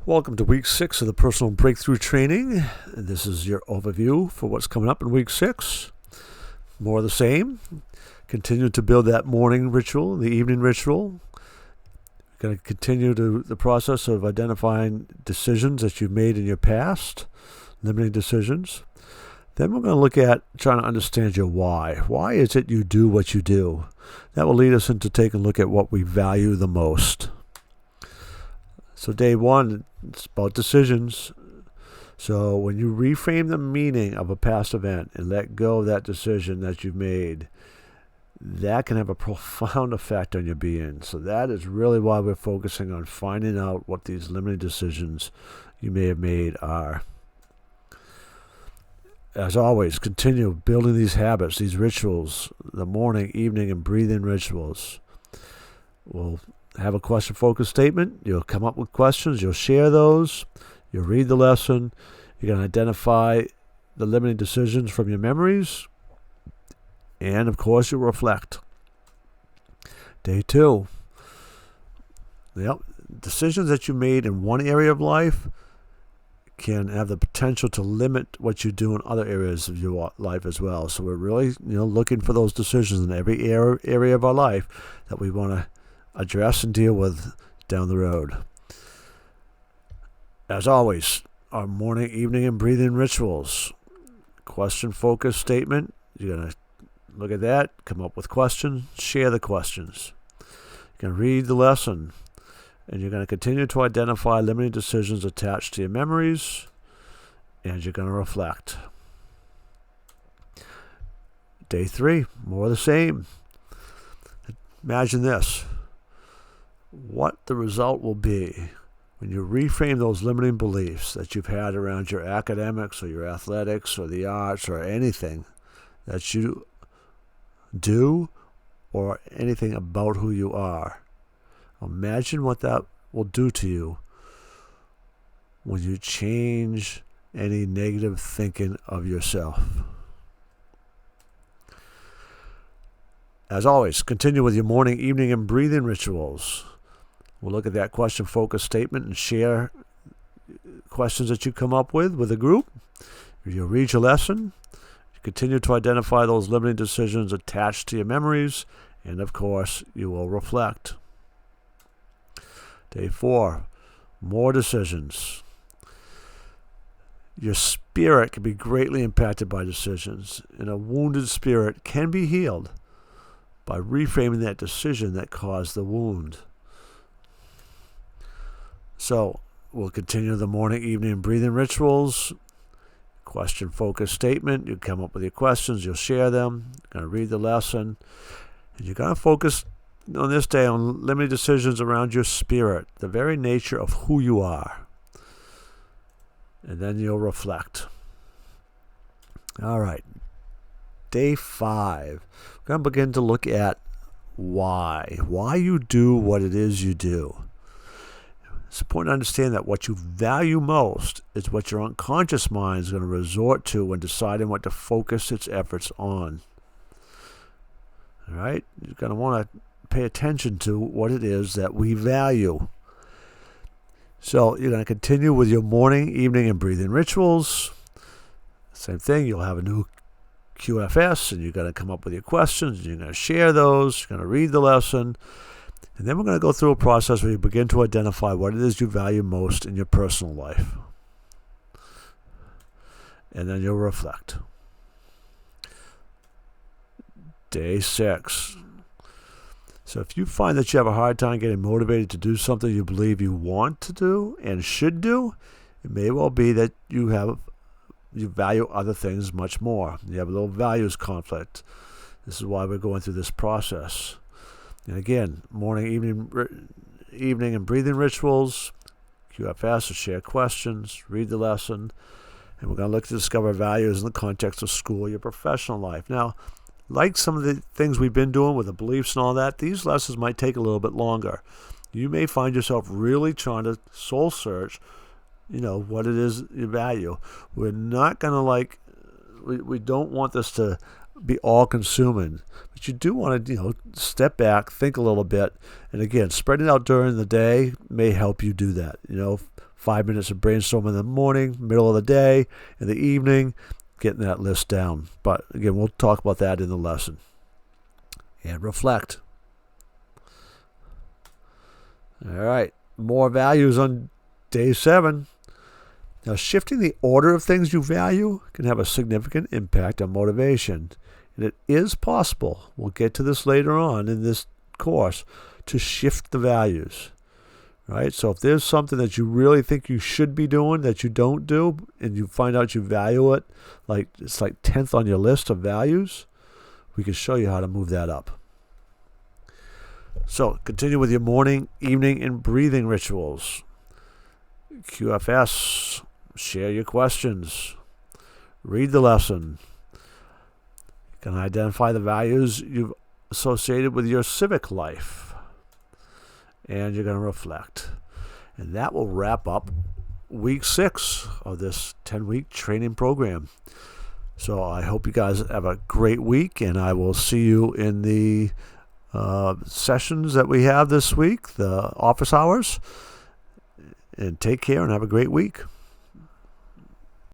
Welcome to week 6 of the Personal Breakthrough Training. This is your overview for what's coming up in week 6. More of the same. Continue to build that morning ritual, the evening ritual. We're going to continue the process of identifying decisions that you've made in your past, limiting decisions. Then we're going to look at trying to understand your why. Why is it you do what you do? That will lead us into taking a look at what we value the most. So day 1, it's about decisions. So when you reframe the meaning of a past event and let go of that decision that you've made, that can have a profound effect on your being. So that is really why we're focusing on finding out what these limiting decisions you may have made are. As always, continue building these habits, these rituals, the morning, evening, and breathing rituals. We'll have a question-focused statement. You'll come up with questions. You'll share those. You'll read the lesson. You're going to identify the limiting decisions from your memories. And, of course, you'll reflect. Day 2. Decisions that you made in one area of life can have the potential to limit what you do in other areas of your life as well. So we're really, looking for those decisions in every area of our life that we want to address and deal with down the road. As always, our morning, evening, and breathing rituals. Question-focused statement. You're going to look at that, come up with questions, share the questions. You're going to read the lesson, and you're going to continue to identify limiting decisions attached to your memories, and you're going to reflect. Day 3, more of the same. Imagine this. What the result will be when you reframe those limiting beliefs that you've had around your academics or your athletics or the arts or anything that you do or anything about who you are. Imagine what that will do to you when you change any negative thinking of yourself. As always, continue with your morning, evening, and breathing rituals. We'll look at that question-focused statement and share questions that you come up with a group. You'll read your lesson. You continue to identify those limiting decisions attached to your memories. And, of course, you will reflect. Day 4, more decisions. Your spirit can be greatly impacted by decisions, and a wounded spirit can be healed by reframing that decision that caused the wound. So, we'll continue the morning, evening, and breathing rituals. Question-focused statement. You come up with your questions. You'll share them. You're going to read the lesson. And you're going to focus on this day on limiting decisions around your spirit, the very nature of who you are. And then you'll reflect. All right. Day 5. We're going to begin to look at why. Why you do what it is you do. It's important to understand that what you value most is what your unconscious mind is going to resort to when deciding what to focus its efforts on. All right? You're going to want to pay attention to what it is that we value. So you're going to continue with your morning, evening, and breathing rituals. Same thing. You'll have a new QFS, and you're going to come up with your questions, and you're going to share those. You're going to read the lesson. And then we're going to go through a process where you begin to identify what it is you value most in your personal life. And then you'll reflect. Day 6. So if you find that you have a hard time getting motivated to do something you believe you want to do and should do, it may well be that you value other things much more. You have a little values conflict. This is why we're going through this process. And again, morning, evening, and breathing rituals, QFS, or share questions, read the lesson, and we're going to look to discover values in the context of school, your professional life. Now, like some of the things we've been doing with the beliefs and all that, these lessons might take a little bit longer. You may find yourself really trying to soul search, what it is you value. We're not going to we don't want this to be all-consuming. But you do want to, step back, think a little bit. And again, spreading out during the day may help you do that. 5 minutes of brainstorming in the morning, middle of the day, in the evening, getting that list down. But again, we'll talk about that in the lesson. And reflect. All right, more values on day 7. Now, shifting the order of things you value can have a significant impact on motivation. And it is possible, we'll get to this later on in this course, to shift the values. Right? So if there's something that you really think you should be doing that you don't do, and you find out you value it, like it's like 10th on your list of values, we can show you how to move that up. So continue with your morning, evening, and breathing rituals. QFS, share your questions. Read the lesson. You can identify the values you've associated with your civic life. And you're going to reflect. And that will wrap up week 6 of this 10-week training program. So I hope you guys have a great week, and I will see you in the sessions that we have this week, the office hours. And take care and have a great week.